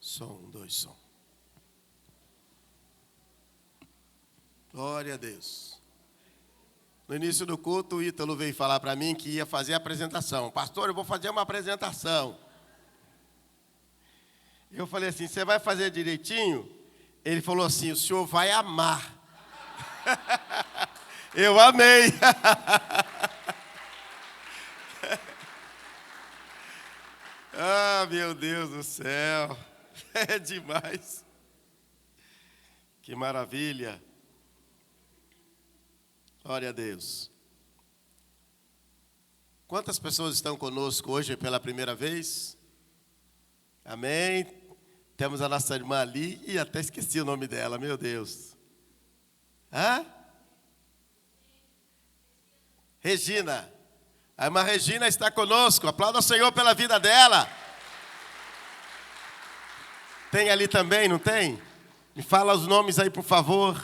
Som, dois, som. Glória a Deus. No início do culto, o Ítalo veio falar para mim que ia fazer a apresentação. Pastor, eu vou fazer uma apresentação. Eu falei assim, você vai fazer direitinho? Ele falou assim, o senhor vai amar. Eu amei. Ah, meu Deus do céu. É demais. Que maravilha. Glória a Deus. Quantas pessoas estão conosco hoje pela primeira vez? Amém. Temos a nossa irmã ali e até esqueci o nome dela, meu Deus. Hã? Regina. A irmã Regina está conosco. Aplauda o Senhor pela vida dela. Tem ali também, não tem? Me fala os nomes aí, por favor.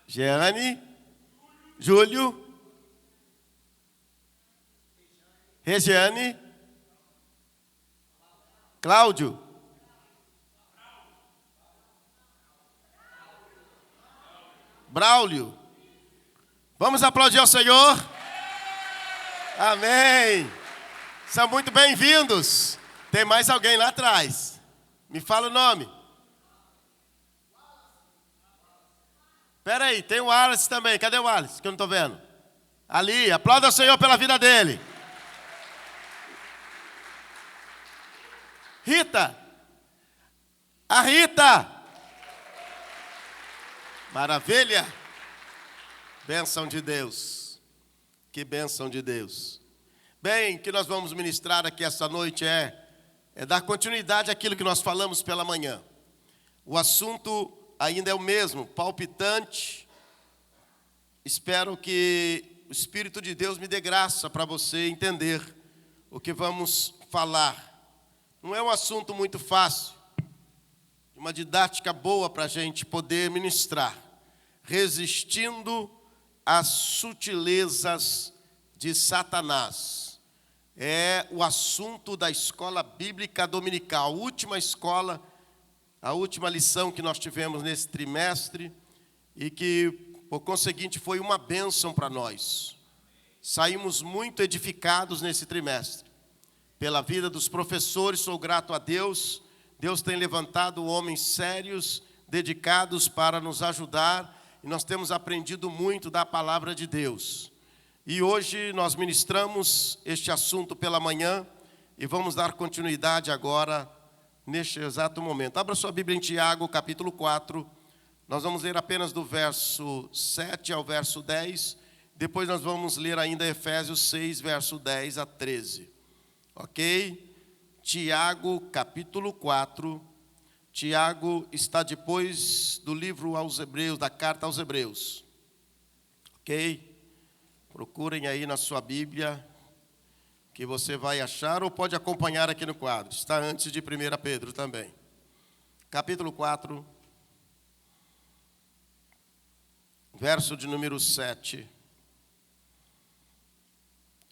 Jeane, Júlio, Regiane, Cláudio, Braulio. Vamos aplaudir ao Senhor? Amém. São muito bem-vindos. Tem mais alguém lá atrás. Me fala o nome. Espera aí, tem o Wallace também. Cadê o Wallace? Que eu não estou vendo. Ali, aplauda o Senhor pela vida dele. Rita. A Rita. Maravilha. Bênção de Deus. Que bênção de Deus. Bem, o que nós vamos ministrar aqui essa noite é dar continuidade àquilo que nós falamos pela manhã. O assunto ainda é o mesmo, palpitante. Espero que o Espírito de Deus me dê graça para você entender o que vamos falar. Não é um assunto muito fácil, uma didática boa para a gente poder ministrar, resistindo às sutilezas de Satanás. É o assunto da escola bíblica dominical, a última escola, a última lição que nós tivemos nesse trimestre e que, por conseguinte, foi uma bênção para nós. Saímos muito edificados nesse trimestre. Pela vida dos professores, sou grato a Deus. Deus tem levantado homens sérios, dedicados para nos ajudar e nós temos aprendido muito da palavra de Deus. E hoje nós ministramos este assunto pela manhã e vamos dar continuidade agora neste exato momento. Abra sua Bíblia em Tiago, capítulo 4. Nós vamos ler apenas do verso 7 ao verso 10. Depois nós vamos ler ainda Efésios 6, verso 10 a 13. Ok? Tiago, capítulo 4. Tiago está depois do livro aos Hebreus, da carta aos Hebreus. Ok? Procurem aí na sua Bíblia, que você vai achar, ou pode acompanhar aqui no quadro. Está antes de 1 Pedro também. Capítulo 4, verso de número 7.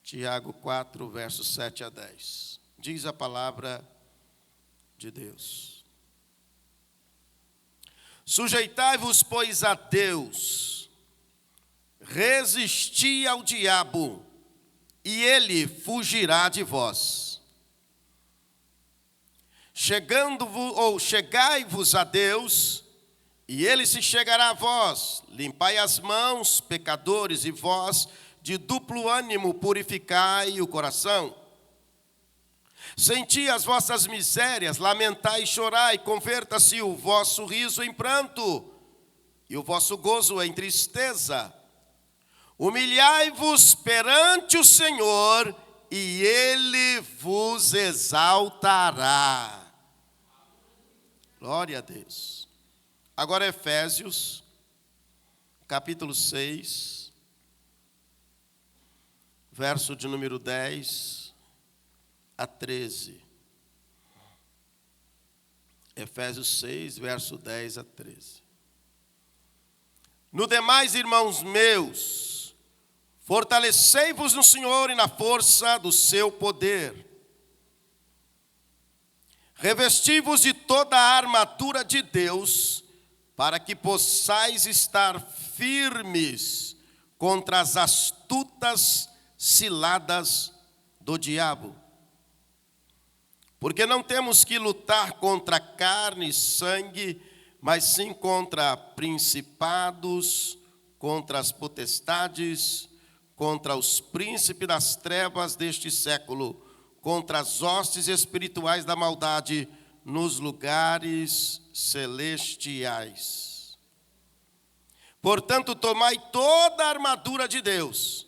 Tiago 4, verso 7 a 10. Diz a palavra de Deus. Sujeitai-vos, pois, a Deus, resisti ao diabo, e ele fugirá de vós. Chegai-vos a Deus, e ele se chegará a vós. Limpai as mãos, pecadores, e vós, de duplo ânimo, purificai o coração. Senti as vossas misérias, lamentai e chorai, converta-se o vosso riso em pranto, e o vosso gozo em tristeza. Humilhai-vos perante o Senhor, e Ele vos exaltará. Glória a Deus. Agora Efésios, capítulo 6, verso de número 10 a 13. Efésios 6, verso 10 a 13. No demais, irmãos meus, fortalecei-vos no Senhor e na força do seu poder. Revesti-vos de toda a armadura de Deus, para que possais estar firmes contra as astutas ciladas do diabo. Porque não temos que lutar contra carne e sangue, mas sim contra principados, contra as potestades, contra os príncipes das trevas deste século, contra as hostes espirituais da maldade nos lugares celestiais. Portanto, tomai toda a armadura de Deus,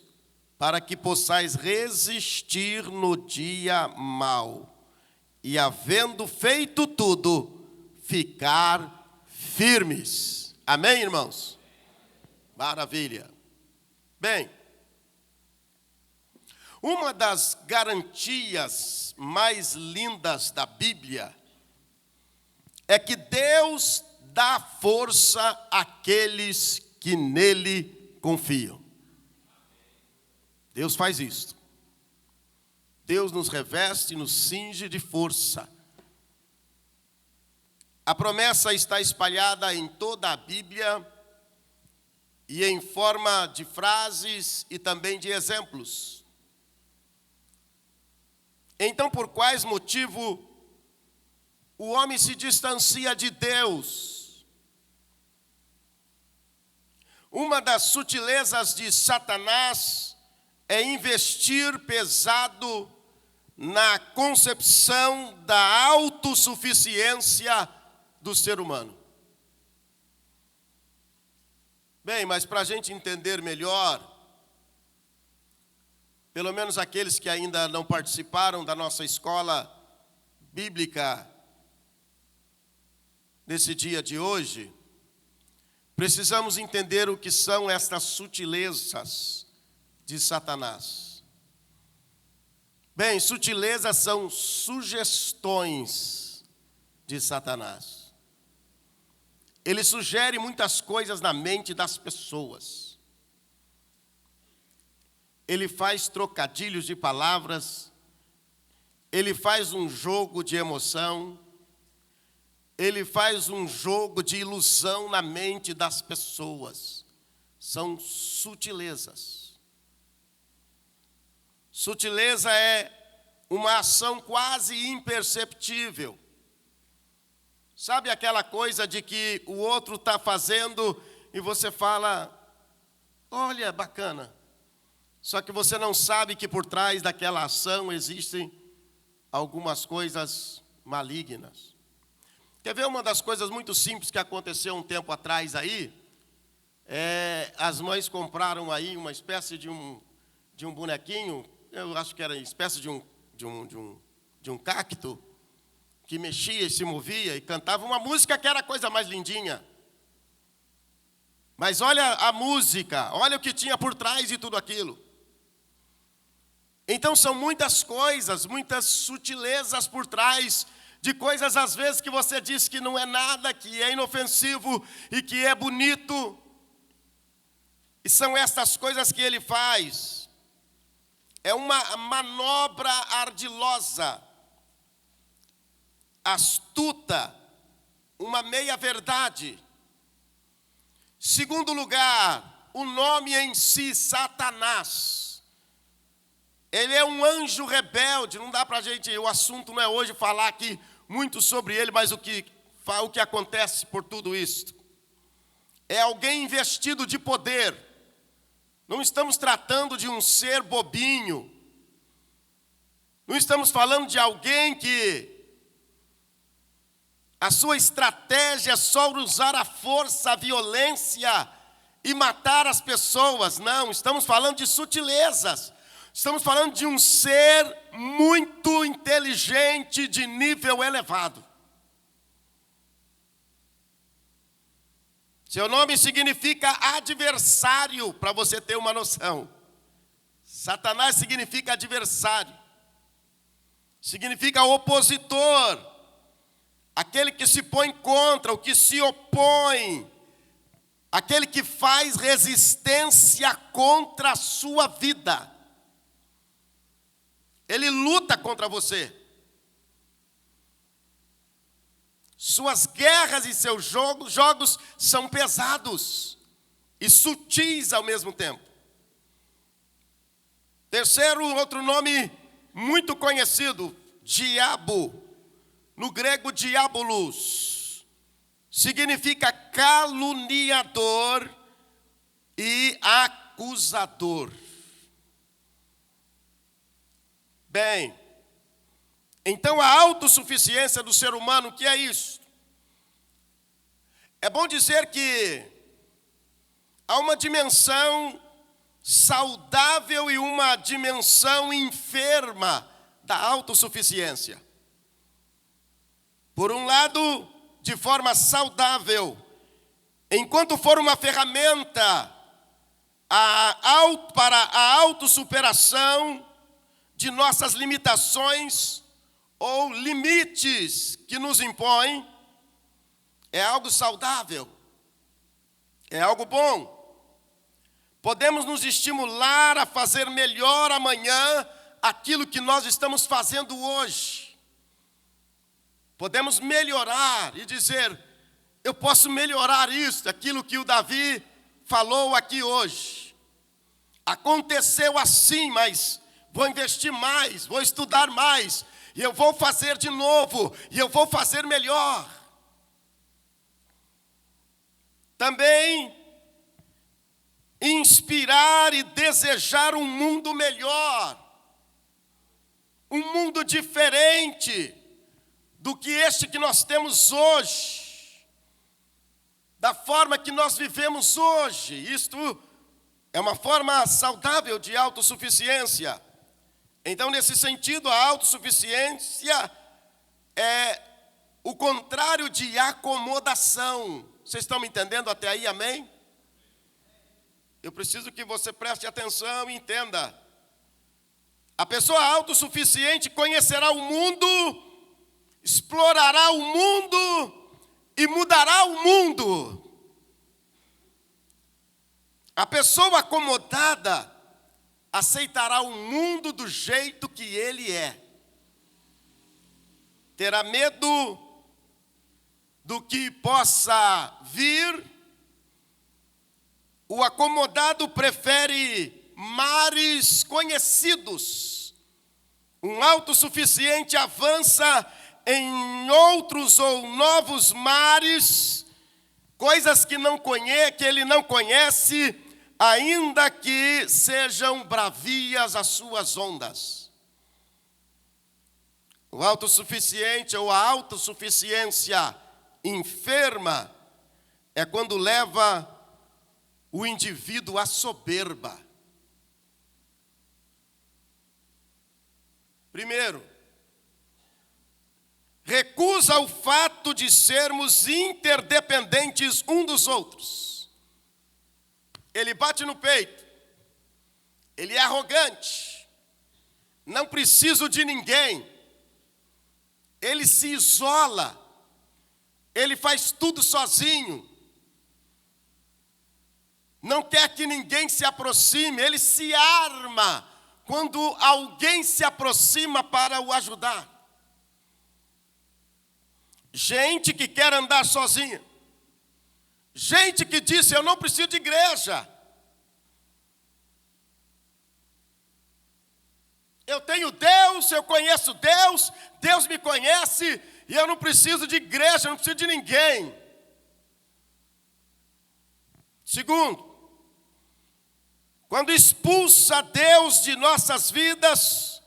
para que possais resistir no dia mau, e havendo feito tudo, ficar firmes. Amém, irmãos? Maravilha. Bem, uma das garantias mais lindas da Bíblia é que Deus dá força àqueles que nele confiam. Deus faz isso. Deus nos reveste, nos cinge de força. A promessa está espalhada em toda a Bíblia e em forma de frases e também de exemplos. Então, por quais motivos o homem se distancia de Deus? Uma das sutilezas de Satanás é investir pesado na concepção da autossuficiência do ser humano. Bem, mas para a gente entender melhor, pelo menos aqueles que ainda não participaram da nossa escola bíblica nesse dia de hoje, precisamos entender o que são estas sutilezas de Satanás. Bem, sutilezas são sugestões de Satanás. Ele sugere muitas coisas na mente das pessoas. Ele faz trocadilhos de palavras, ele faz um jogo de emoção, ele faz um jogo de ilusão na mente das pessoas. São sutilezas. Sutileza é uma ação quase imperceptível. Sabe aquela coisa de que o outro está fazendo e você fala, olha, bacana. Só que você não sabe que por trás daquela ação existem algumas coisas malignas. Quer ver uma das coisas muito simples que aconteceu um tempo atrás aí? As mães compraram aí uma espécie de um bonequinho, eu acho que era espécie de um cacto, que mexia e se movia e cantava uma música que era a coisa mais lindinha. Mas olha a música, olha o que tinha por trás de tudo aquilo. Então são muitas coisas, muitas sutilezas por trás de coisas às vezes que você diz que não é nada, que é inofensivo e que é bonito. E são estas coisas que ele faz. É uma manobra ardilosa, astuta, uma meia-verdade. Segundo lugar, o nome em si, Satanás. Ele é um anjo rebelde, não dá para a gente, o assunto não é hoje falar aqui muito sobre ele, mas o que acontece por tudo isso. É alguém investido de poder. Não estamos tratando de um ser bobinho. Não estamos falando de alguém que a sua estratégia é só usar a força, a violência e matar as pessoas. Não, estamos falando de sutilezas. Estamos falando de um ser muito inteligente, de nível elevado. Seu nome significa adversário, para você ter uma noção. Satanás significa adversário. Significa opositor. Aquele que se põe contra, o que se opõe. Aquele que faz resistência contra a sua vida. Ele luta contra você. Suas guerras e seus jogos são pesados e sutis ao mesmo tempo. Terceiro, outro nome muito conhecido, diabo. No grego, diabolos, significa caluniador e acusador. Bem, então a autossuficiência do ser humano, o que é isso? É bom dizer que há uma dimensão saudável e uma dimensão enferma da autossuficiência. Por um lado, de forma saudável, enquanto for uma ferramenta para a autossuperação de nossas limitações ou limites que nos impõem, é algo saudável, é algo bom. Podemos nos estimular a fazer melhor amanhã aquilo que nós estamos fazendo hoje. Podemos melhorar e dizer, eu posso melhorar isso, aquilo que o Davi falou aqui hoje. Aconteceu assim, mas vou investir mais, vou estudar mais, e eu vou fazer de novo, e eu vou fazer melhor. Também inspirar e desejar um mundo melhor, um mundo diferente do que este que nós temos hoje, da forma que nós vivemos hoje. Isto é uma forma saudável de autossuficiência. Então, nesse sentido, a autossuficiência é o contrário de acomodação. Vocês estão me entendendo até aí, amém? Eu preciso que você preste atenção e entenda. A pessoa autossuficiente conhecerá o mundo, explorará o mundo e mudará o mundo. A pessoa acomodada aceitará o mundo do jeito que ele é. Terá medo do que possa vir. O acomodado prefere mares conhecidos. Um autossuficiente avança em outros ou novos mares, coisas que ele não conhece, ainda que sejam bravias as suas ondas. O autossuficiente ou a autossuficiência enferma é quando leva o indivíduo à soberba. Primeiro, recusa o fato de sermos interdependentes um dos outros. Ele bate no peito, ele é arrogante, não preciso de ninguém, ele se isola, ele faz tudo sozinho, não quer que ninguém se aproxime, ele se arma quando alguém se aproxima para o ajudar. Gente que quer andar sozinha, gente que disse, eu não preciso de igreja, eu tenho Deus, eu conheço Deus, Deus me conhece, e eu não preciso de igreja, eu não preciso de ninguém. Segundo, quando expulsa Deus de nossas vidas,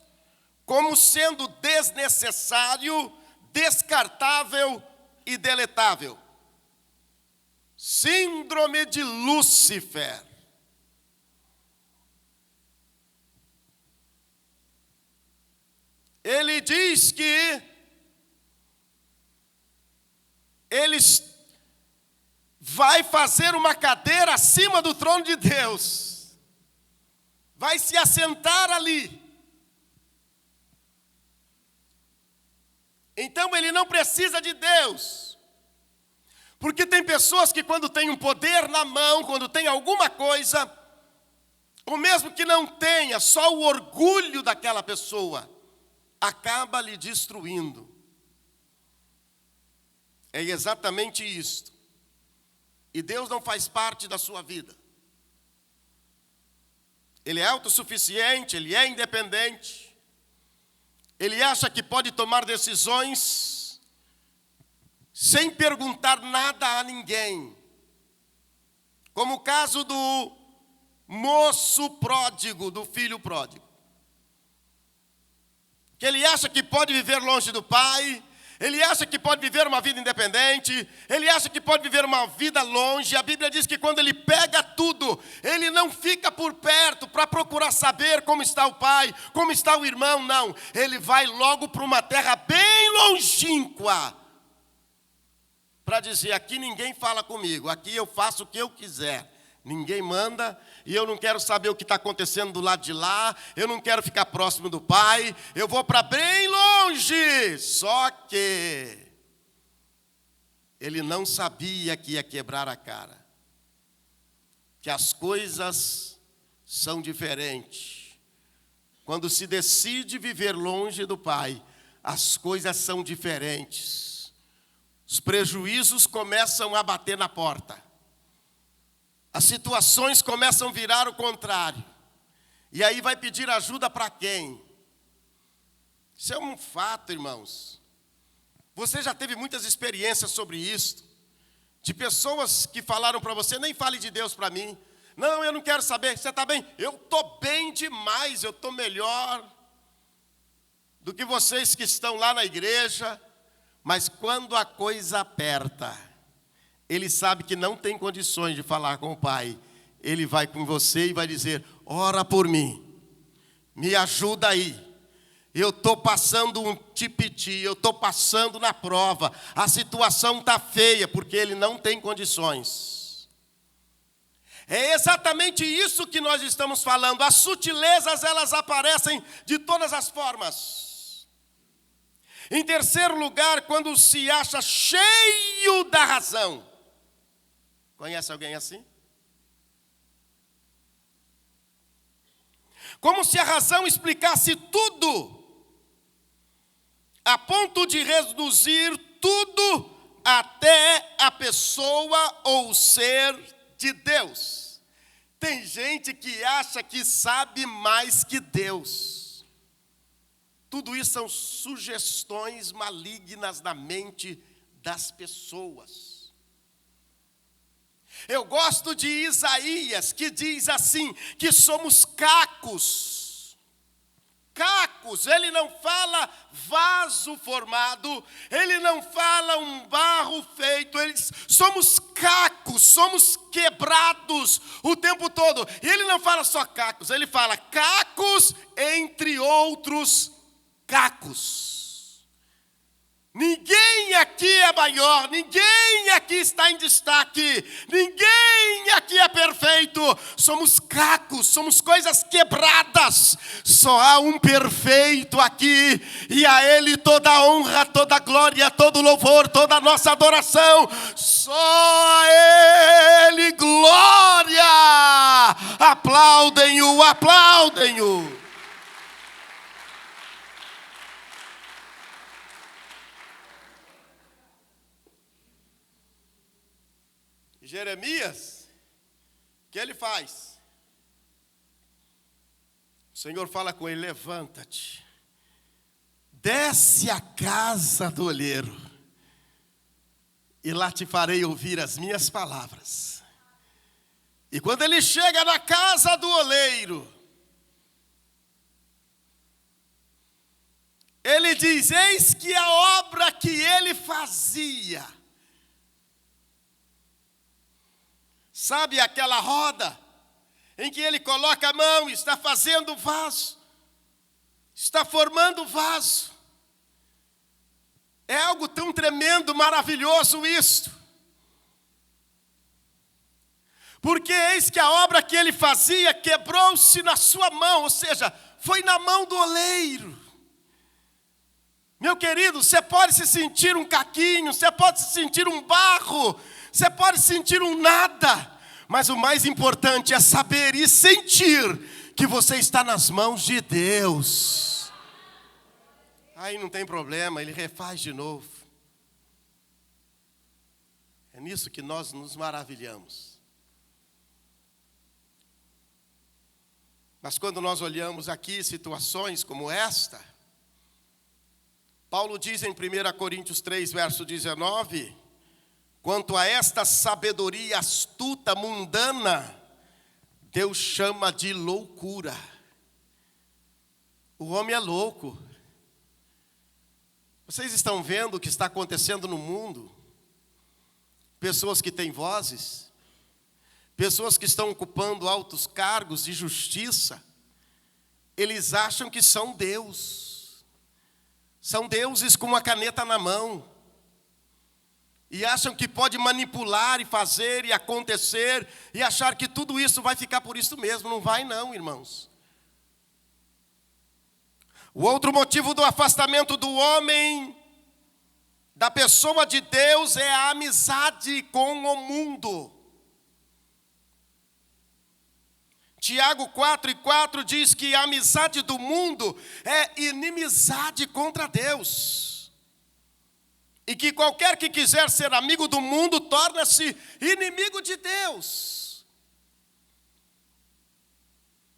como sendo desnecessário, descartável e deletável. Síndrome de Lúcifer. Ele diz que ele vai fazer uma cadeira acima do trono de Deus. Vai se assentar ali. Então ele não precisa de Deus. Porque tem pessoas que quando tem um poder na mão, quando tem alguma coisa, ou mesmo que não tenha, só o orgulho daquela pessoa acaba lhe destruindo. É exatamente isto. E Deus não faz parte da sua vida. Ele é autossuficiente, ele é independente. Ele acha que pode tomar decisões sem perguntar nada a ninguém. Como o caso do moço pródigo, do filho pródigo. Que ele acha que pode viver longe do pai, ele acha que pode viver uma vida independente, ele acha que pode viver uma vida longe. A Bíblia diz que quando ele pega tudo, ele não fica por perto para procurar saber como está o pai, como está o irmão, não. Ele vai logo para uma terra bem longínqua, para dizer, aqui ninguém fala comigo, aqui eu faço o que eu quiser. Ninguém manda, e eu não quero saber o que está acontecendo do lado de lá, eu não quero ficar próximo do pai, eu vou para bem longe. Só que ele não sabia que ia quebrar a cara, que as coisas são diferentes. Quando se decide viver longe do pai, as coisas são diferentes. Os prejuízos começam a bater na porta. As situações começam a virar o contrário. E aí vai pedir ajuda para quem? Isso é um fato, irmãos. Você já teve muitas experiências sobre isso. De pessoas que falaram para você, nem fale de Deus para mim. Não, eu não quero saber. Você está bem? Eu estou bem demais, eu estou melhor do que vocês que estão lá na igreja. Mas quando a coisa aperta, ele sabe que não tem condições de falar com o pai. Ele vai com você e vai dizer, ora por mim, me ajuda aí. Eu estou passando um tipiti, eu estou passando na prova. A situação está feia, porque ele não tem condições. É exatamente isso que nós estamos falando. As sutilezas, elas aparecem de todas as formas. Em terceiro lugar, quando se acha cheio da razão. Conhece alguém assim? Como se a razão explicasse tudo, a ponto de reduzir tudo até a pessoa ou o ser de Deus. Tem gente que acha que sabe mais que Deus. Tudo isso são sugestões malignas na mente das pessoas. Eu gosto de Isaías, que diz assim, que somos cacos. Cacos, ele não fala vaso formado, ele não fala um barro feito, somos cacos, somos quebrados o tempo todo. E ele não fala só cacos, ele fala cacos entre outros cacos. Ninguém aqui é maior, ninguém aqui está em destaque, ninguém aqui é perfeito. Somos cacos, somos coisas quebradas. Só há um perfeito aqui, e a Ele toda a honra, toda a glória, todo o louvor, toda a nossa adoração. Só a Ele glória. Aplaudem-o, aplaudem-o. Jeremias, o que ele faz? O Senhor fala com ele, levanta-te, desce à casa do olheiro, e lá te farei ouvir as minhas palavras. E quando ele chega na casa do oleiro, ele diz, eis que a obra que ele fazia, sabe aquela roda em que ele coloca a mão e está fazendo o vaso, está formando o vaso. É algo tão tremendo, maravilhoso isto. Porque eis que a obra que ele fazia quebrou-se na sua mão, ou seja, foi na mão do oleiro. Meu querido, você pode se sentir um caquinho, você pode se sentir um barro, você pode sentir um nada, mas o mais importante é saber e sentir que você está nas mãos de Deus. Aí não tem problema, Ele refaz de novo. É nisso que nós nos maravilhamos. Mas quando nós olhamos aqui situações como esta, Paulo diz em 1 Coríntios 3, verso 19, quanto a esta sabedoria astuta, mundana, Deus chama de loucura. O homem é louco. Vocês estão vendo o que está acontecendo no mundo? Pessoas que têm vozes, pessoas que estão ocupando altos cargos de justiça, eles acham que são Deus. São deuses com uma caneta na mão. E acham que pode manipular e fazer e acontecer, e achar que tudo isso vai ficar por isso mesmo. Não vai não, irmãos. O outro motivo do afastamento do homem, da pessoa de Deus, é a amizade com o mundo. Tiago 4:4 diz que a amizade do mundo é inimizade contra Deus. E que qualquer que quiser ser amigo do mundo torna-se inimigo de Deus.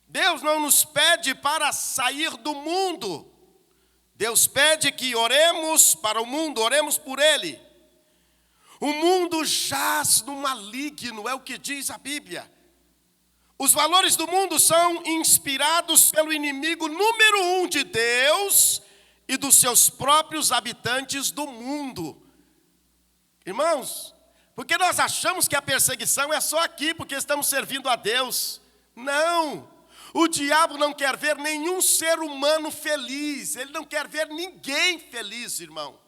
Deus não nos pede para sair do mundo. Deus pede que oremos para o mundo, oremos por ele. O mundo jaz no maligno, é o que diz a Bíblia. Os valores do mundo são inspirados pelo inimigo número 1 de Deus e dos seus próprios habitantes do mundo. Irmãos, porque nós achamos que a perseguição é só aqui, porque estamos servindo a Deus. Não! O diabo não quer ver nenhum ser humano feliz. Ele não quer ver ninguém feliz, irmão.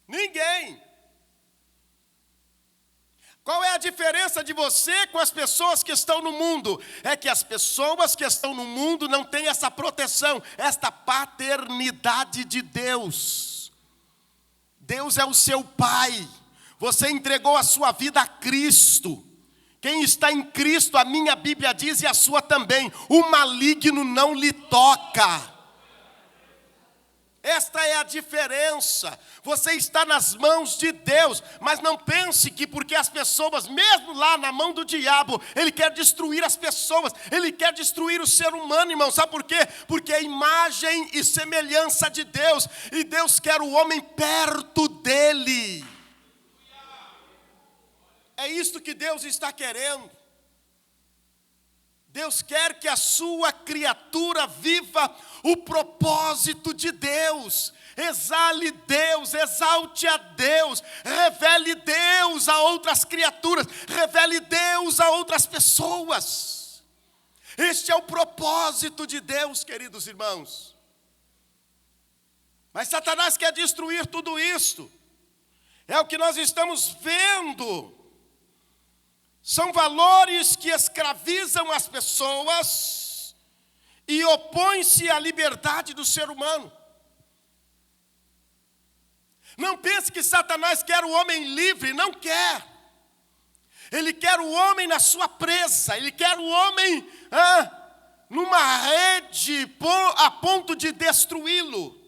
Ninguém. Qual é a diferença de você com as pessoas que estão no mundo? É que as pessoas que estão no mundo não têm essa proteção, esta paternidade de Deus. Deus é o seu Pai. Você entregou a sua vida a Cristo. Quem está em Cristo, a minha Bíblia diz, e a sua também, o maligno não lhe toca. Esta é a diferença. Você está nas mãos de Deus, mas não pense que porque as pessoas, mesmo lá na mão do diabo, ele quer destruir as pessoas, ele quer destruir o ser humano, irmão. Sabe por quê? Porque é imagem e semelhança de Deus, e Deus quer o homem perto dele. É isto que Deus está querendo. Deus quer que a sua criatura viva o propósito de Deus. Exale Deus, exalte a Deus, revele Deus a outras criaturas, revele Deus a outras pessoas. Este é o propósito de Deus, queridos irmãos. Mas Satanás quer destruir tudo isto. É o que nós estamos vendo. São valores que escravizam as pessoas e opõem-se à liberdade do ser humano. Não pense que Satanás quer o homem livre, não quer. Ele quer o homem na sua presa, ele quer o homem numa rede a ponto de destruí-lo.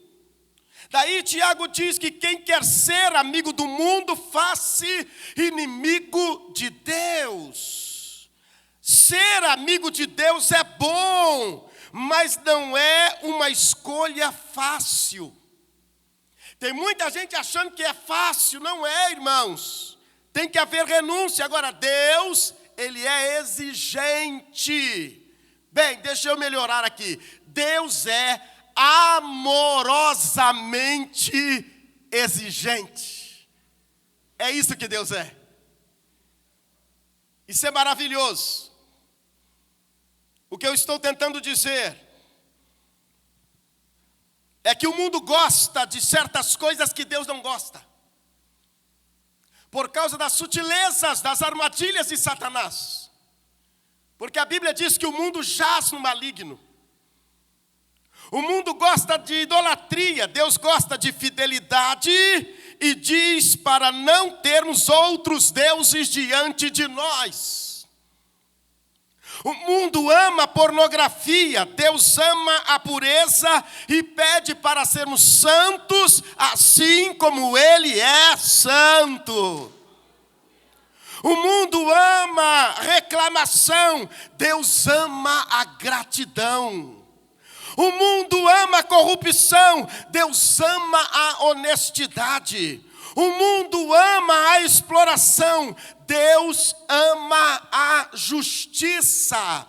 Daí Tiago diz que quem quer ser amigo do mundo, faz-se inimigo de Deus. Ser amigo de Deus é bom, mas não é uma escolha fácil. Tem muita gente achando que é fácil, não é, irmãos. Tem que haver renúncia. Agora, Deus, ele é exigente. Bem, deixa eu melhorar aqui. Deus é amorosamente exigente. É isso que Deus é. Isso é maravilhoso. O que eu estou tentando dizer é que o mundo gosta de certas coisas que Deus não gosta, por causa das sutilezas, das armadilhas de Satanás. Porque a Bíblia diz que o mundo jaz no maligno. O mundo gosta de idolatria, Deus gosta de fidelidade e diz para não termos outros deuses diante de nós. O mundo ama a pornografia, Deus ama a pureza e pede para sermos santos, assim como Ele é santo. O mundo ama reclamação, Deus ama a gratidão. O mundo ama a corrupção, Deus ama a honestidade. O mundo ama a exploração, Deus ama a justiça.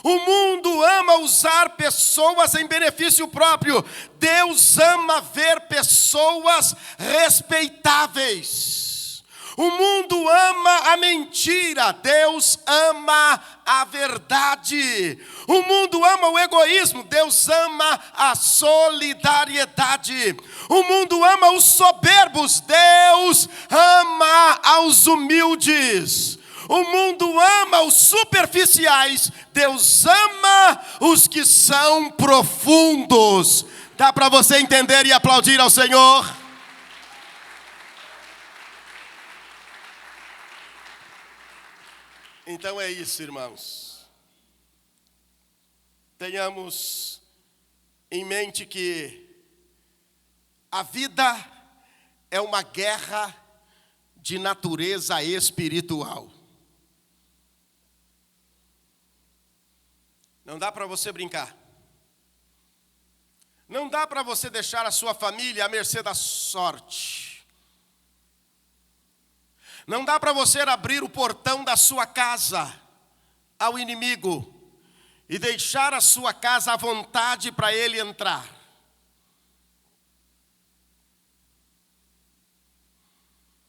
O mundo ama usar pessoas em benefício próprio, Deus ama ver pessoas respeitáveis. O mundo ama a mentira, Deus ama a verdade. O mundo ama o egoísmo, Deus ama a solidariedade. O mundo ama os soberbos, Deus ama aos humildes. O mundo ama os superficiais, Deus ama os que são profundos. Dá para você entender e aplaudir ao Senhor? Então é isso, irmãos. Tenhamos em mente que a vida é uma guerra de natureza espiritual. Não dá para você brincar. Não dá para você deixar a sua família à mercê da sorte. Não dá para você abrir o portão da sua casa ao inimigo e deixar a sua casa à vontade para ele entrar.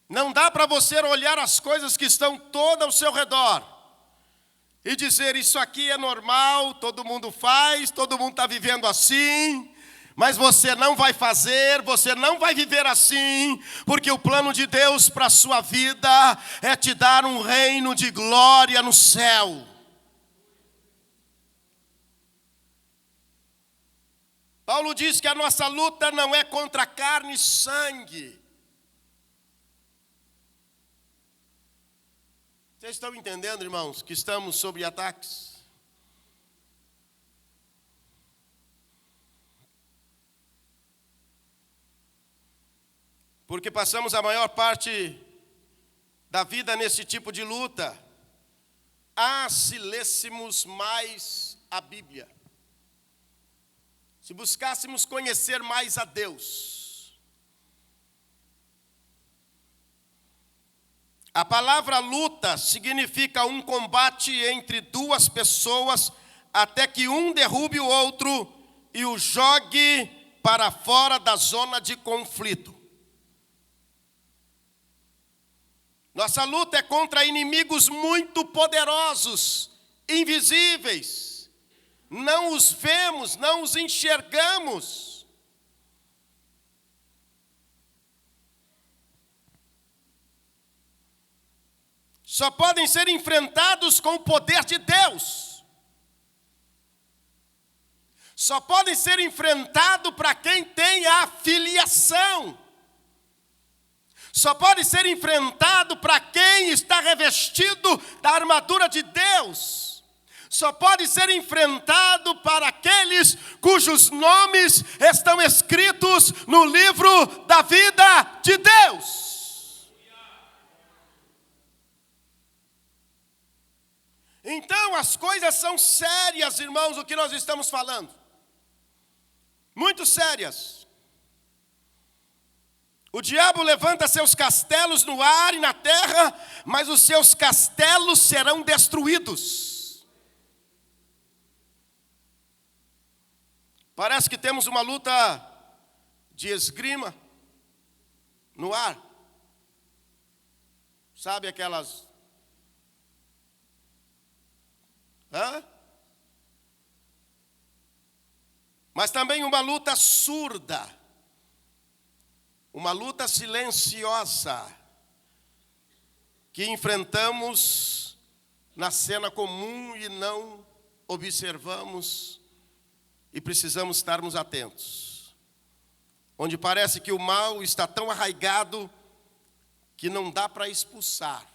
Não dá para você olhar as coisas que estão todas ao seu redor e dizer: isso aqui é normal, todo mundo faz, todo mundo está vivendo assim. Mas você não vai fazer, você não vai viver assim, porque o plano de Deus para a sua vida é te dar um reino de glória no céu. Paulo diz que a nossa luta não é contra carne e sangue. Vocês estão entendendo, irmãos, que estamos sob ataques? Porque passamos a maior parte da vida nesse tipo de luta. Se lêssemos mais a Bíblia, se buscássemos conhecer mais a Deus. A palavra luta significa um combate entre duas pessoas até que um derrube o outro e o jogue para fora da zona de conflito. Nossa luta é contra inimigos muito poderosos, invisíveis. Não os vemos, não os enxergamos. Só podem ser enfrentados com o poder de Deus. Só podem ser enfrentados para quem tem a filiação. Só pode ser enfrentado para quem está revestido da armadura de Deus. Só pode ser enfrentado para aqueles cujos nomes estão escritos no livro da vida de Deus. Então as coisas são sérias, irmãos, o que nós estamos falando. Muito sérias. O diabo levanta seus castelos no ar e na terra, mas os seus castelos serão destruídos. Parece que temos uma luta de esgrima no ar. Sabe aquelas... Mas também uma luta surda. Uma luta silenciosa que enfrentamos na cena comum e não observamos e precisamos estarmos atentos. Onde parece que o mal está tão arraigado que não dá para expulsar.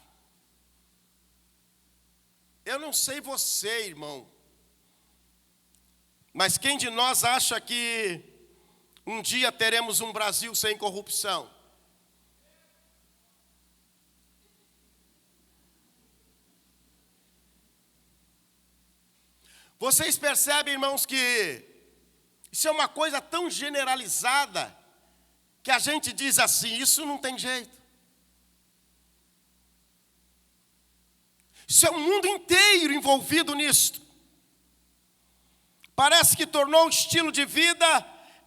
Eu não sei você, irmão, mas quem de nós acha que um dia teremos um Brasil sem corrupção? Vocês percebem, irmãos, que isso é uma coisa tão generalizada que a gente diz assim, isso não tem jeito. Isso é um mundo inteiro envolvido nisto. Parece que tornou um estilo de vida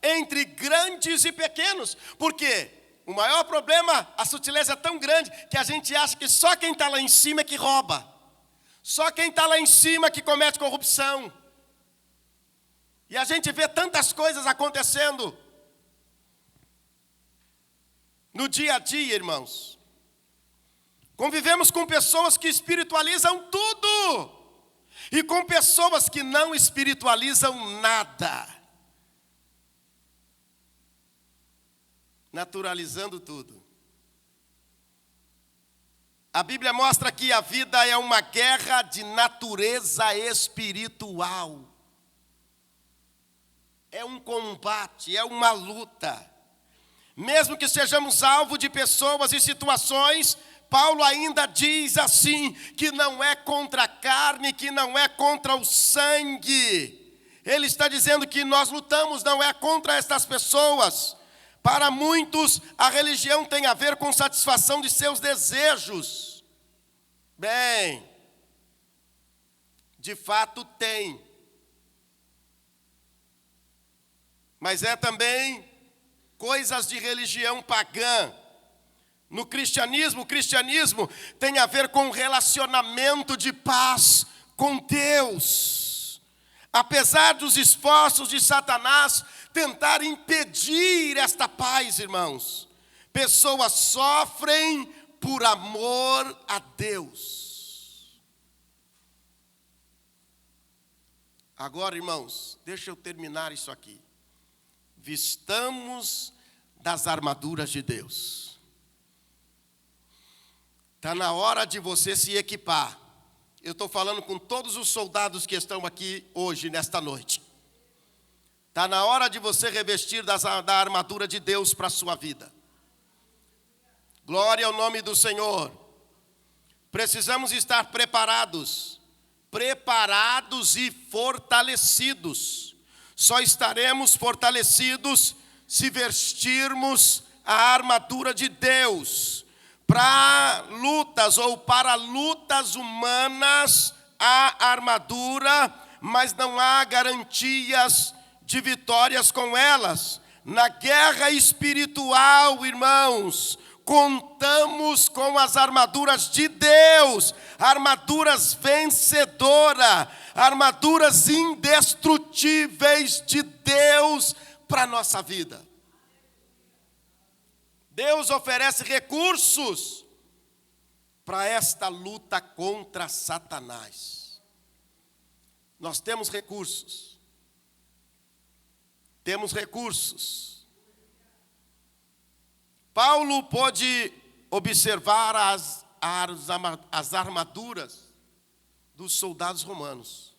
entre grandes e pequenos. Por quê? O maior problema, a sutileza é tão grande que a gente acha que só quem está lá em cima é que rouba. Só quem está lá em cima que comete corrupção. E a gente vê tantas coisas acontecendo no dia a dia, irmãos. Convivemos com pessoas que espiritualizam tudo e com pessoas que não espiritualizam nada, naturalizando tudo. A Bíblia mostra que a vida é uma guerra de natureza espiritual. É um combate, é uma luta. Mesmo que sejamos alvo de pessoas e situações, Paulo ainda diz assim, que não é contra a carne, que não é contra o sangue. Ele está dizendo que nós lutamos, não é contra estas pessoas. Para muitos, a religião tem a ver com satisfação de seus desejos. Bem, de fato tem. Mas é também coisas de religião pagã. No cristianismo, o cristianismo tem a ver com relacionamento de paz com Deus. Apesar dos esforços de Satanás tentar impedir esta paz, irmãos, pessoas sofrem por amor a Deus. Agora, irmãos, deixa eu terminar isso aqui. Vistamos das armaduras de Deus. Está na hora de você se equipar. Eu estou falando com todos os soldados que estão aqui hoje, nesta noite. Está na hora de você revestir da armadura de Deus para a sua vida. Glória ao nome do Senhor. Precisamos estar preparados e fortalecidos. Só estaremos fortalecidos se vestirmos a armadura de Deus. Para lutas humanas há armadura, mas não há garantias de vitórias com elas. Na guerra espiritual, irmãos, contamos com as armaduras de Deus, armaduras vencedoras, armaduras indestrutíveis de Deus para a nossa vida. Deus oferece recursos para esta luta contra Satanás. Nós temos recursos. Temos recursos. Paulo pôde observar as armaduras dos soldados romanos.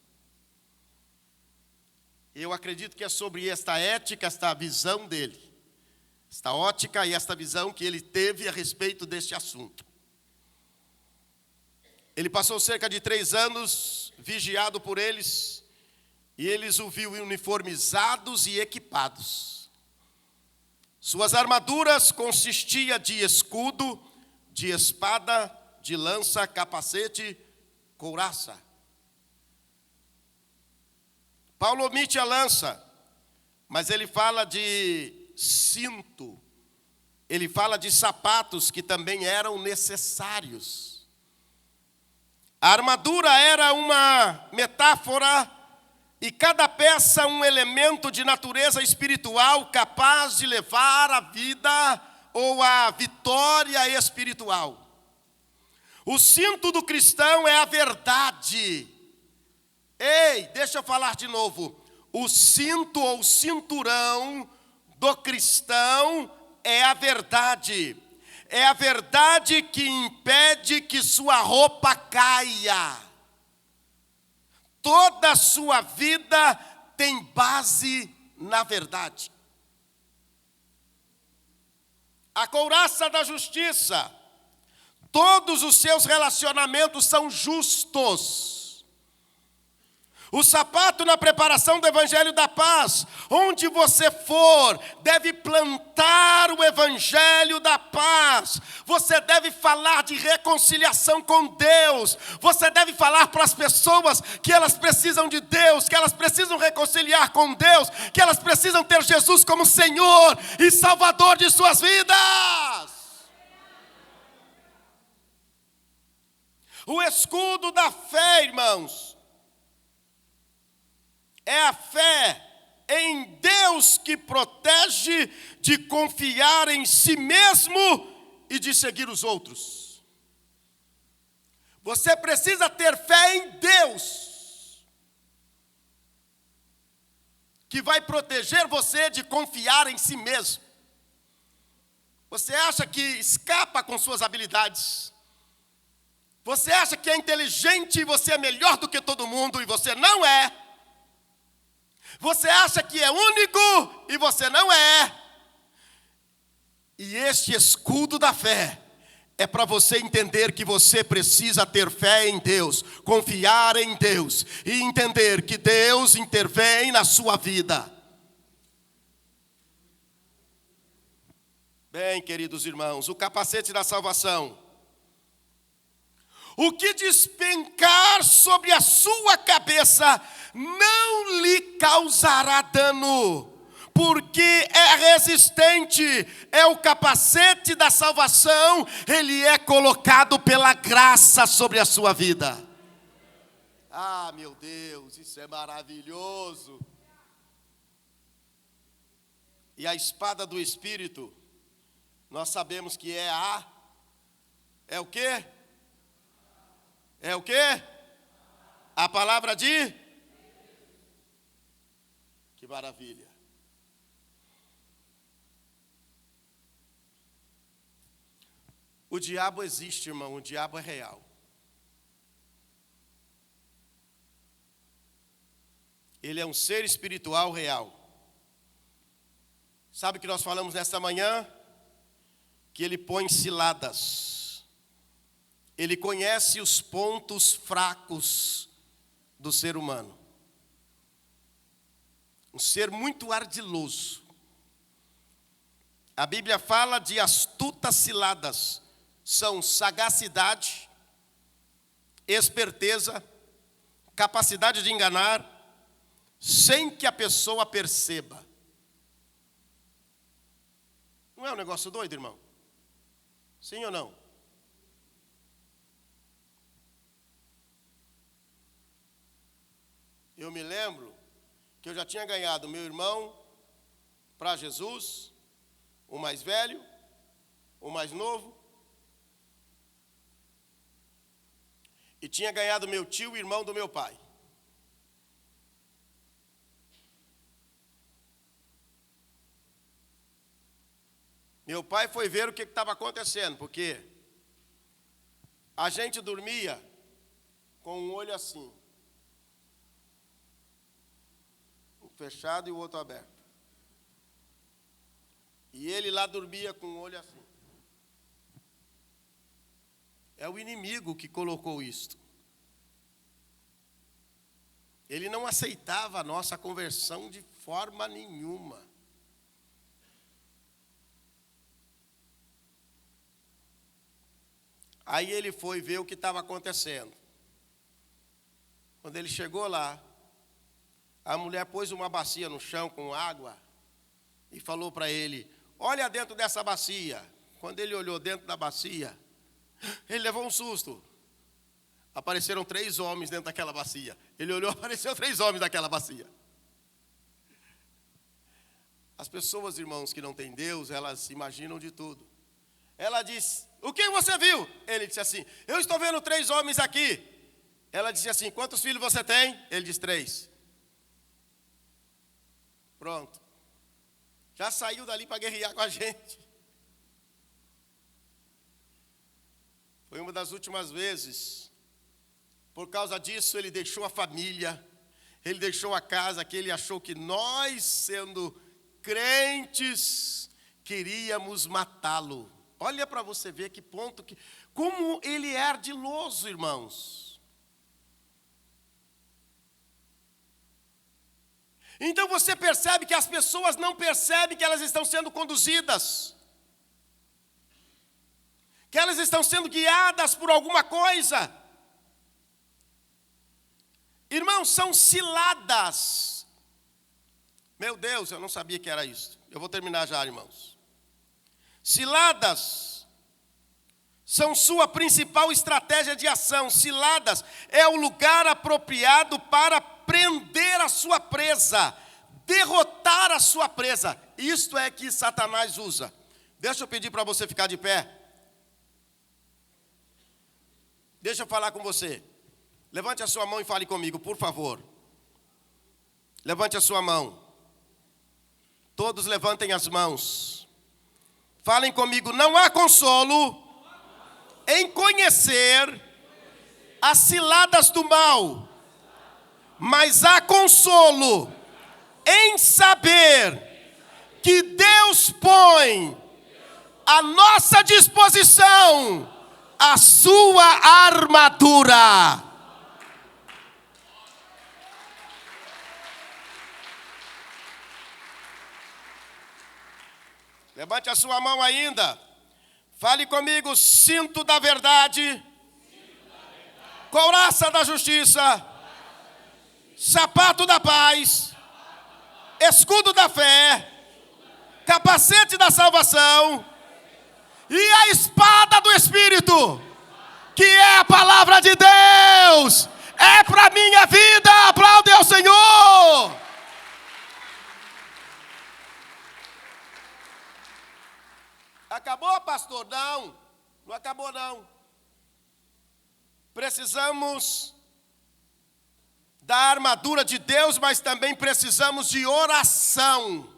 Eu acredito que é sobre esta ética, esta visão dele. Esta ótica e esta visão que ele teve a respeito deste assunto. Ele passou cerca de 3 anos vigiado por eles, e eles o viu uniformizados e equipados. Suas armaduras consistiam de escudo, de espada, de lança, capacete, couraça. Paulo omite a lança, mas ele fala de cinto, ele fala de sapatos que também eram necessários. A armadura era uma metáfora e cada peça um elemento de natureza espiritual capaz de levar a vida ou a vitória espiritual. O cinto do cristão é a verdade. Ei, deixa eu falar de novo. O cinto ou cinturão do cristão é a verdade. É a verdade que impede que sua roupa caia. Toda a sua vida tem base na verdade. A couraça da justiça. Todos os seus relacionamentos são justos. O sapato na preparação do Evangelho da Paz. Onde você for, deve plantar o Evangelho da Paz. Você deve falar de reconciliação com Deus. Você deve falar para as pessoas que elas precisam de Deus, que elas precisam reconciliar com Deus, que elas precisam ter Jesus como Senhor e Salvador de suas vidas. O escudo da fé, irmãos, é a fé em Deus que protege de confiar em si mesmo e de seguir os outros. Você precisa ter fé em Deus, que vai proteger você de confiar em si mesmo. Você acha que escapa com suas habilidades? Você acha que é inteligente e você é melhor do que todo mundo e você não é? Você acha que é único e você não é. E este escudo da fé é para você entender que você precisa ter fé em Deus, confiar em Deus e entender que Deus intervém na sua vida. Bem, queridos irmãos, o capacete da salvação. O que despencar sobre a sua cabeça não lhe causará dano, porque é resistente, é o capacete da salvação, ele é colocado pela graça sobre a sua vida. Ah, meu Deus, isso é maravilhoso. E a espada do Espírito, nós sabemos que é o quê? É o quê? A palavra de? Que maravilha. O diabo existe, irmão, o diabo é real. Ele é um ser espiritual real. Sabe o que nós falamos nesta manhã? Que ele põe ciladas. Ele conhece os pontos fracos do ser humano. Um ser muito ardiloso. A Bíblia fala de astutas ciladas. São sagacidade, esperteza, capacidade de enganar, sem que a pessoa perceba. Não é um negócio doido, irmão? Sim ou não? Eu me lembro que eu já tinha ganhado meu irmão para Jesus, o mais velho, o mais novo, e tinha ganhado meu tio, irmão do meu pai. Meu pai foi ver o que estava acontecendo, porque a gente dormia com um olho assim, um fechado e o outro aberto. E ele lá dormia com um olho assim. É o inimigo que colocou isto. Ele não aceitava a nossa conversão de forma nenhuma. Aí ele foi ver o que estava acontecendo. Quando ele chegou lá, a mulher pôs uma bacia no chão com água e falou para ele: olha dentro dessa bacia. Quando ele olhou dentro da bacia, ele levou um susto. Apareceram 3 homens dentro daquela bacia. Ele olhou, apareceram 3 homens naquela bacia. As pessoas, irmãos, que não têm Deus, elas imaginam de tudo. Ela disse: o que você viu? Ele disse assim: eu estou vendo 3 homens aqui. Ela disse assim: quantos filhos você tem? Ele disse: 3. Pronto. Já saiu dali para guerrear com a gente. Foi uma das últimas vezes Por causa disso, ele deixou a família, ele deixou a casa que ele achou que nós, sendo crentes, queríamos matá-lo. Olha para você ver que ponto, como ele é ardiloso, irmãos. Então você percebe que as pessoas não percebem que elas estão sendo conduzidas, que elas estão sendo guiadas por alguma coisa. Irmãos, são ciladas. Meu Deus, eu não sabia que era isso. Eu vou terminar já, irmãos. Ciladas são sua principal estratégia de ação. Ciladas é o lugar apropriado para prender a sua presa, derrotar a sua presa. Isto é que Satanás usa. Deixa eu pedir para você ficar de pé. Deixa eu falar com você. Levante a sua mão e fale comigo, por favor. Levante a sua mão. Todos levantem as mãos. Falem comigo, não há consolo em conhecer as ciladas do mal, mas há consolo em saber que Deus põe à nossa disposição a sua armadura. Levante a sua mão ainda. Fale comigo, cinto da verdade, couraça da justiça, sapato da paz, escudo da fé, capacete da salvação e a espada do Espírito, que é a palavra de Deus. É para minha vida, aplaude ao Senhor. Acabou, pastor? Não, não acabou não. Precisamos da armadura de Deus, mas também precisamos de oração.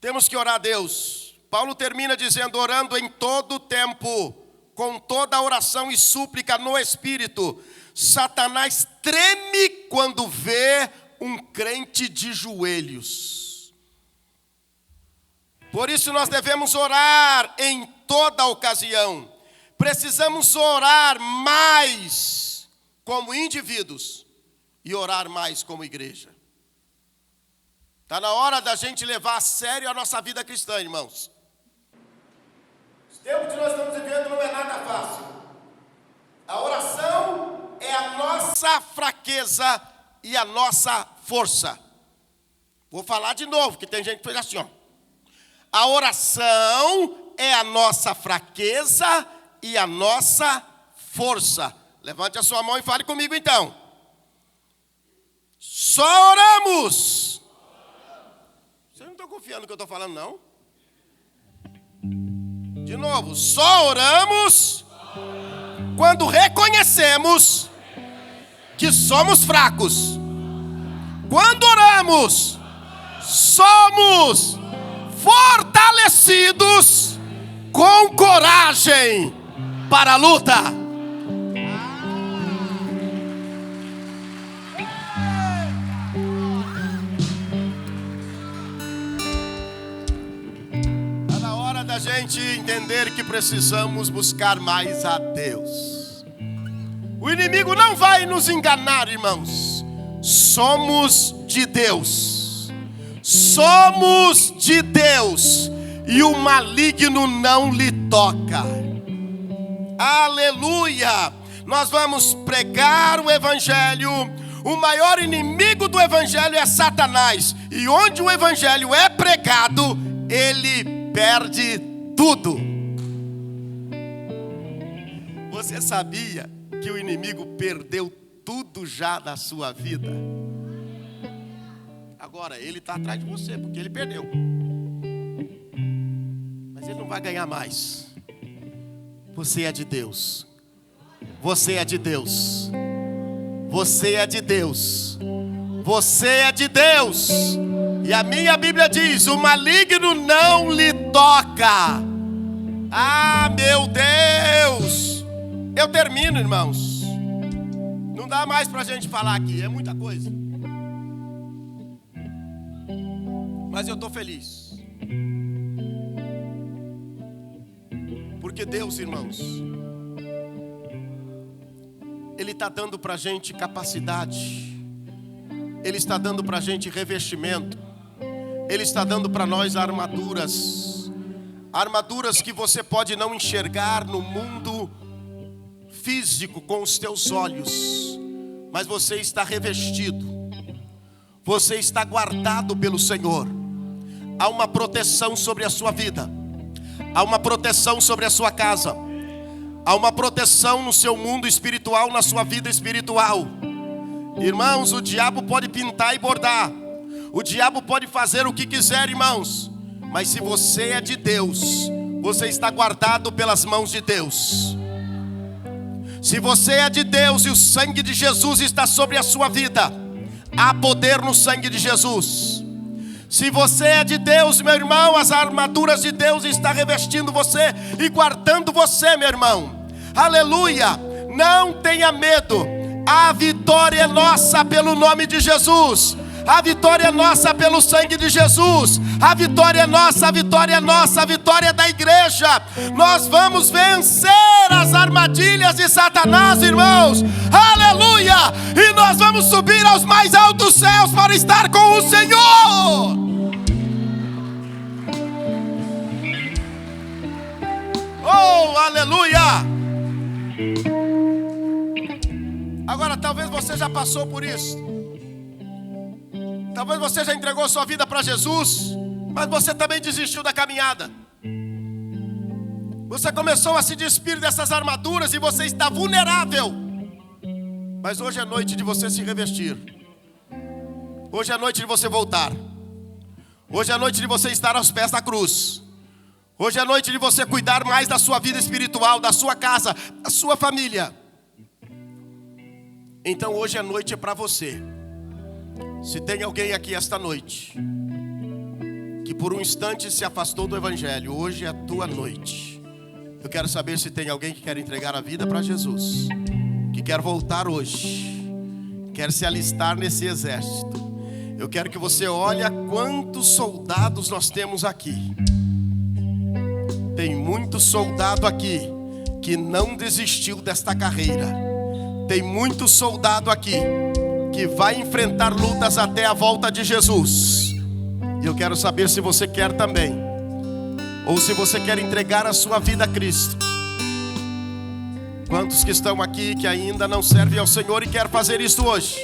Temos que orar a Deus. Paulo termina dizendo, orando em todo o tempo, com toda a oração e súplica no Espírito. Satanás treme quando vê um crente de joelhos. Por isso nós devemos orar em toda ocasião. Precisamos orar mais como indivíduos e orar mais como igreja. Está na hora da gente levar a sério a nossa vida cristã, irmãos. O tempo que nós estamos vivendo não é nada fácil. A oração é a nossa fraqueza e a nossa força. Vou falar de novo, que tem gente que fez assim, ó. A oração é a nossa fraqueza e a nossa força. Levante a sua mão e fale comigo então. Só oramos. Vocês não estão confiando no que eu estou falando, não? De novo, só oramos quando reconhecemos que somos fracos. Quando oramos, somos fortalecidos com coragem para a luta. Está na hora da gente entender que precisamos buscar mais a Deus. O inimigo não vai nos enganar, irmãos. Somos de Deus. Somos de Deus e o maligno não lhe toca. Aleluia! Nós vamos pregar o evangelho. O maior inimigo do evangelho é Satanás. E onde o evangelho é pregado, ele perde tudo. Você sabia que o inimigo perdeu tudo já da sua vida? Agora, ele está atrás de você, porque ele perdeu. Mas ele não vai ganhar mais. Você é de Deus. Você é de Deus. Você é de Deus. Você é de Deus. E a minha Bíblia diz, o maligno não lhe toca. Ah, meu Deus. Eu termino, irmãos. Não dá mais para a gente falar aqui, é muita coisa. Mas eu estou feliz. Porque Deus, irmãos, Ele está dando para a gente capacidade. Ele está dando para a gente revestimento. Ele está dando para nós armaduras. Armaduras que você pode não enxergar no mundo físico com os teus olhos. Mas você está revestido. Você está guardado pelo Senhor. Há uma proteção sobre a sua vida. Há uma proteção sobre a sua casa. Há uma proteção no seu mundo espiritual, na sua vida espiritual. Irmãos, o diabo pode pintar e bordar. O diabo pode fazer o que quiser, irmãos. Mas se você é de Deus, você está guardado pelas mãos de Deus. Se você é de Deus e o sangue de Jesus está sobre a sua vida, há poder no sangue de Jesus. Se você é de Deus, meu irmão, as armaduras de Deus estão revestindo você e guardando você, meu irmão. Aleluia! Não tenha medo. A vitória é nossa pelo nome de Jesus. A vitória é nossa pelo sangue de Jesus. A vitória é nossa, a vitória é nossa, a vitória é da igreja. Nós vamos vencer as armadilhas de Satanás, irmãos. Aleluia! E nós vamos subir aos mais altos céus para estar com o Senhor. Oh, aleluia! Agora, talvez você já passou por isso. Talvez você já entregou sua vida para Jesus, mas você também desistiu da caminhada. Você começou a se despir dessas armaduras e você está vulnerável. Mas hoje é noite de você se revestir. Hoje é noite de você voltar. Hoje é noite de você estar aos pés da cruz. Hoje é noite de você cuidar mais da sua vida espiritual, da sua casa, da sua família. Então hoje é noite para você. Se tem alguém aqui esta noite que por um instante se afastou do Evangelho, hoje é a tua noite. Eu quero saber se tem alguém que quer entregar a vida para Jesus, que quer voltar hoje, quer se alistar nesse exército. Eu quero que você olhe quantos soldados nós temos aqui. Tem muito soldado aqui que não desistiu desta carreira. Tem muito soldado aqui que vai enfrentar lutas até a volta de Jesus. E eu quero saber se você quer também, ou se você quer entregar a sua vida a Cristo. Quantos que estão aqui que ainda não servem ao Senhor e quer fazer isso hoje?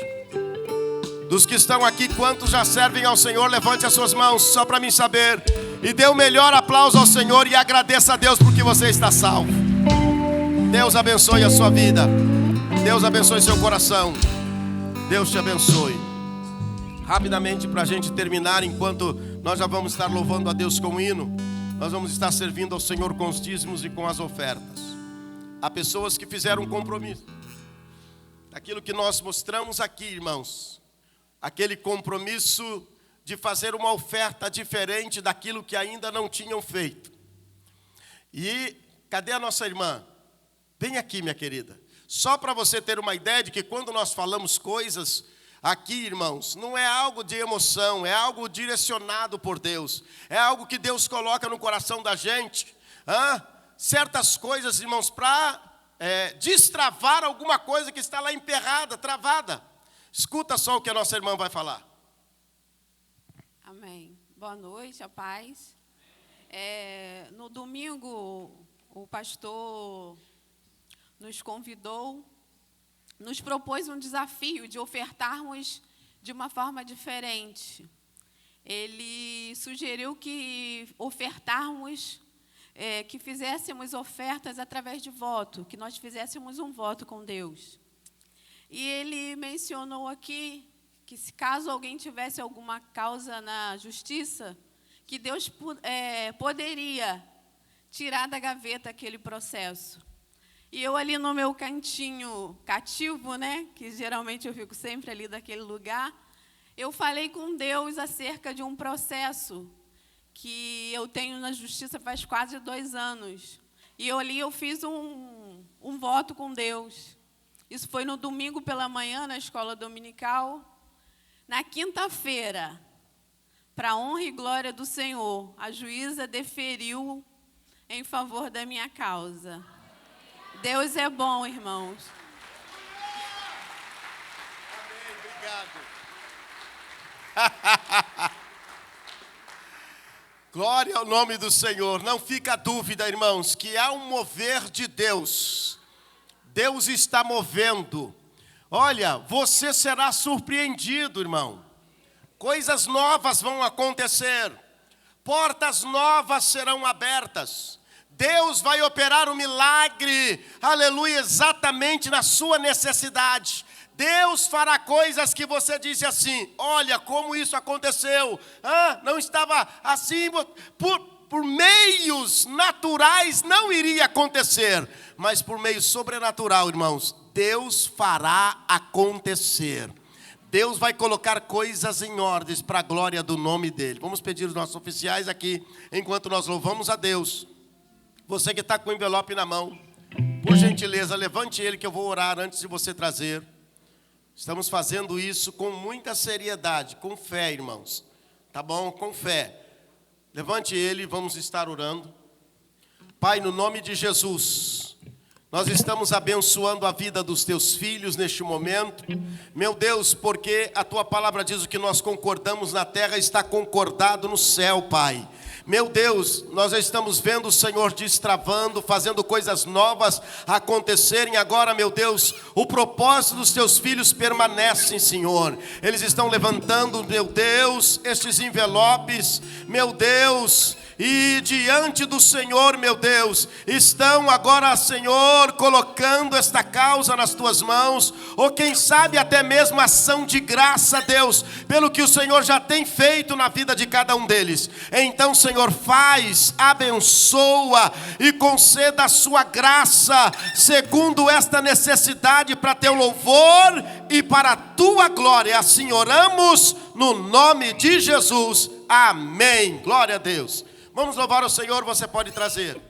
Dos que estão aqui, quantos já servem ao Senhor? Levante as suas mãos só para mim saber. E dê o melhor aplauso ao Senhor e agradeça a Deus porque você está salvo. Deus abençoe a sua vida. Deus abençoe seu coração. Deus te abençoe. Rapidamente, para a gente terminar, enquanto nós já vamos estar louvando a Deus com o hino, nós vamos estar servindo ao Senhor com os dízimos e com as ofertas. Há pessoas que fizeram um compromisso. Aquilo que nós mostramos aqui, irmãos, aquele compromisso de fazer uma oferta diferente daquilo que ainda não tinham feito. E cadê a nossa irmã? Vem aqui, minha querida. Só para você ter uma ideia de que quando nós falamos coisas aqui, irmãos, não é algo de emoção, é algo direcionado por Deus. É algo que Deus coloca no coração da gente. Certas coisas, irmãos, para destravar alguma coisa que está lá emperrada, travada. Escuta só o que a nossa irmã vai falar. Amém. Boa noite, a paz. No domingo, o pastor nos convidou, nos propôs um desafio de ofertarmos de uma forma diferente. Ele sugeriu que ofertarmos, que fizéssemos ofertas através de voto, que nós fizéssemos um voto com Deus. E ele mencionou aqui que se caso alguém tivesse alguma causa na justiça, que Deus poderia tirar da gaveta aquele processo. E eu ali no meu cantinho cativo, né, que geralmente eu fico sempre ali daquele lugar, eu falei com Deus acerca de um processo que eu tenho na justiça faz quase 2 anos. E eu ali eu fiz um um voto com Deus. Isso foi no domingo pela manhã, na escola dominical. Na quinta-feira, para a honra e glória do Senhor, a juíza deferiu em favor da minha causa. Deus é bom, irmãos. Amém, obrigado. Glória ao nome do Senhor. Não fica dúvida, irmãos, que há um mover de Deus. Deus está movendo. Olha, você será surpreendido, irmão. Coisas novas vão acontecer. Portas novas serão abertas. Deus vai operar um milagre, aleluia, exatamente na sua necessidade. Deus fará coisas que você diz assim, olha como isso aconteceu. Não estava assim, por meios naturais não iria acontecer. Mas por meio sobrenatural, irmãos, Deus fará acontecer. Deus vai colocar coisas em ordens para a glória do nome dEle. Vamos pedir os nossos oficiais aqui, enquanto nós louvamos a Deus. Você que está com o envelope na mão, por gentileza, levante ele que eu vou orar antes de você trazer. Estamos fazendo isso com muita seriedade, com fé, irmãos. Tá bom? Com fé. Levante ele e vamos estar orando. Pai, no nome de Jesus, nós estamos abençoando a vida dos teus filhos neste momento. Meu Deus, porque a tua palavra diz o que nós concordamos na terra está concordado no céu, Pai. Meu Deus, nós estamos vendo o Senhor destravando, fazendo coisas novas acontecerem agora, meu Deus. O propósito dos teus filhos permanece, Senhor. Eles estão levantando, meu Deus, estes envelopes, meu Deus. E diante do Senhor, meu Deus, estão agora, Senhor, colocando esta causa nas tuas mãos, ou quem sabe até mesmo ação de graça, Deus, pelo que o Senhor já tem feito na vida de cada um deles. Então, Senhor, faz, abençoa e conceda a sua graça, segundo esta necessidade, para teu louvor e para a tua glória. Assim oramos no nome de Jesus. Amém. Glória a Deus. Vamos louvar o Senhor, você pode trazer.